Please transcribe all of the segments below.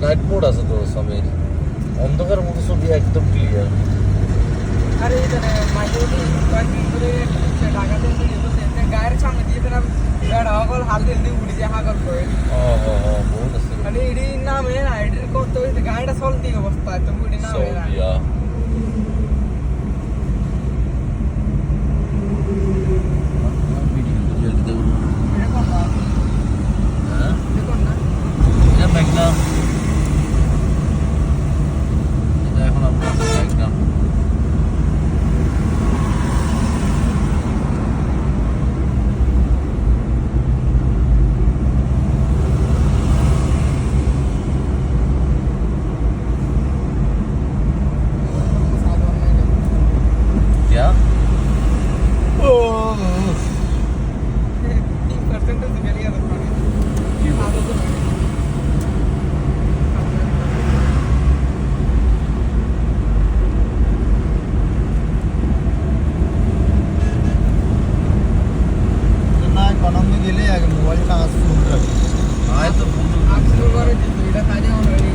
Night mode আছে তো সমীর, অন্ধকার মতো ছবি একদম ক্লিয়ার। আরে এখানে মাইক্রোটি কয়েকদিন ধরে ঢাকাতে গায়ের সামনে দিয়ে তারা হাগল হাল দিয়ে উড়ি যায় হাগল করে বহুত আছে মানে এটি নামে না, এটির করতে গাড়িটা চলতি অবস্থা তো এটি নামে না। সৌদিয়া। মেঘনা এখন আমরা মেঘনা क्या 3% से गलिया না ইকোনমি গেলে আগে মোবাইল চার্জ ফুল রাখি। आए तो আক্সুর করে দিত এটা কাজে অলরেডি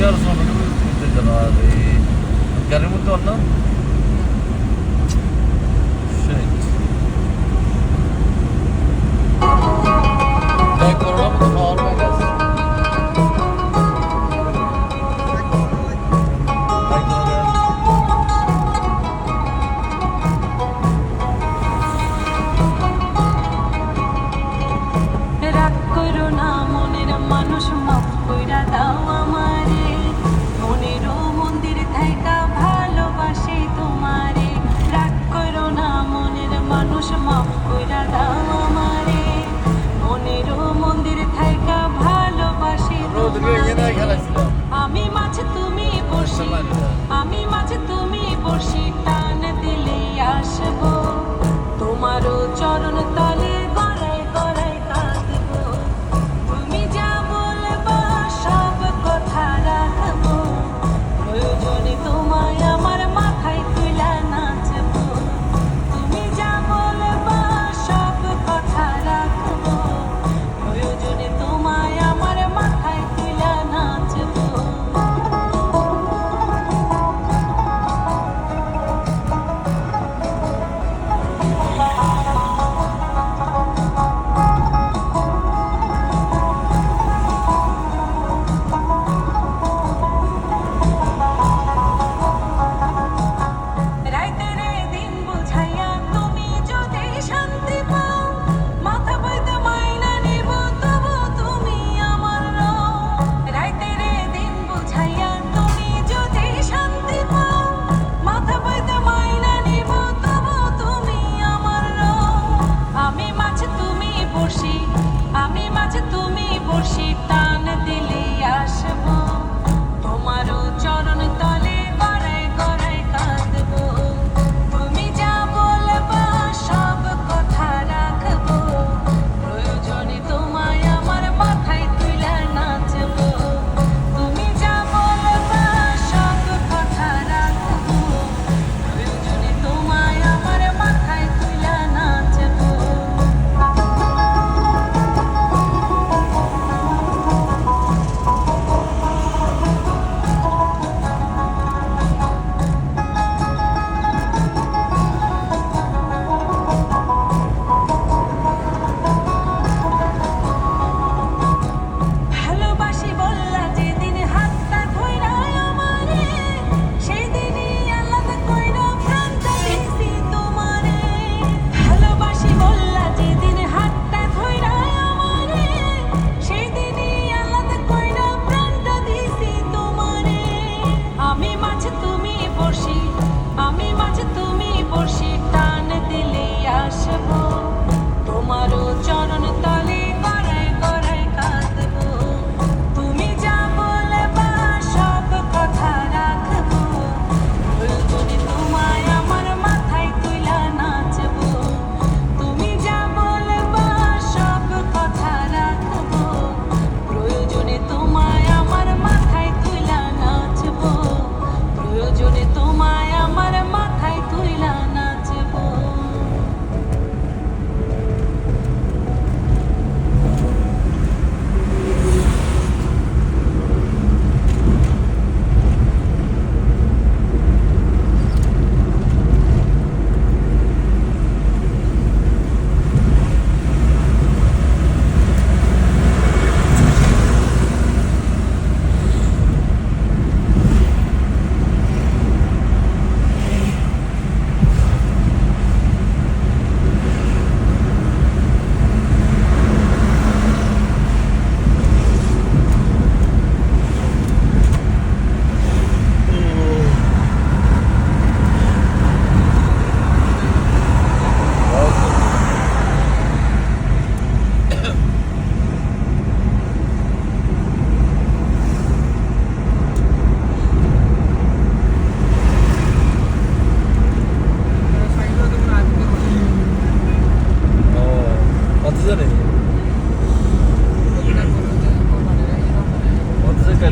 यार सोनू ने भी चला रे गाड़ी में तो ना शिट मैं कोरोना में तो और में गया রাগ করো না মনের মানুষ মাফ কইরা দাও আমারে, মনেরও মন্দির থাইকা ভালোবাসি তোমারে। রাগ করো না মনের মানুষ মাফ কইরা দাও আমারে, মনেরও মন্দির থাইকা ভালোবাসি তোমারে। আমি মাঝে তুমি বসি, আমি মাঝে তুমি বসি, টান দিলে আসবো তোমারও চরণ তলে গড়াই গড়াই কাঁদবো। তুমি যা বলবা সব কথা রাখবো, প্রয়োজনে তোমায় আমার মাথায় তুলা নাচবো। তুমি যা বলবা সব কথা রাখবো, প্রয়োজনে তোমায় আমার মাথায় তুলা নাচবো। রাইতের দিন বুঝাইয়া তুমি যদি শান্তি পাও, মাথা পাইতে মাইনা নিব তবু তুমি আমার নও। রাইতের দিন বুঝাইয়া তুমি যদি শান্তি পাও, মাথা পাইতে মাইনা নিব তবু তুমি আমার নও। আমি মাঝে তুমি বসি, আমি মাঝে তুমি বসি, টান দিলে আসবো তোমারও চরণ তলে গড়াই গড়াই কাঁদবো। তুমি যা বলবা সব কথা রাখবো, প্রয়োজনে তোমায় আমার মাথায় তুলা নাচবো। তুমি যা বলবা সব কথা রাখবো, প্রয়োজনে তোমায় আমার মাথায় তুলা নাচবো।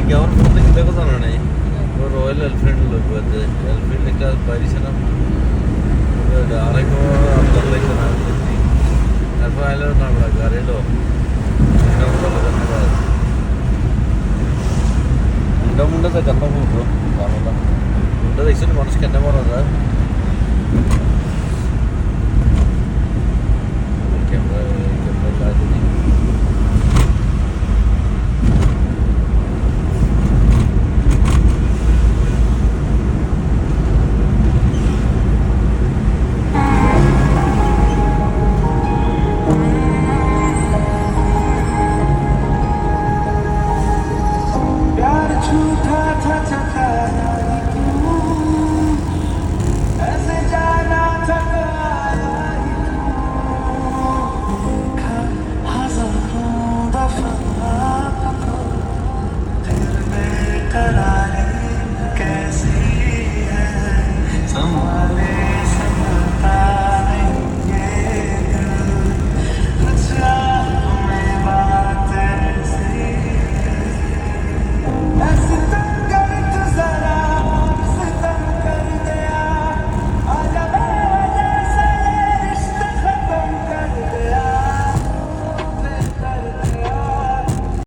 എനിക്ക് আমার ফোন থেকে দেখো জানা নেই রয়্যাল এনফিল্ড লোক এনফিল্ড একটা পাইছে না আরেক আপনার লাগছে না তারপর আইলো না গাড়িলো মুন্ডা মুন্ডা যায় কেন বলবো জানো না মুন্ডা দেখছেন মানুষ কেন মারা যায়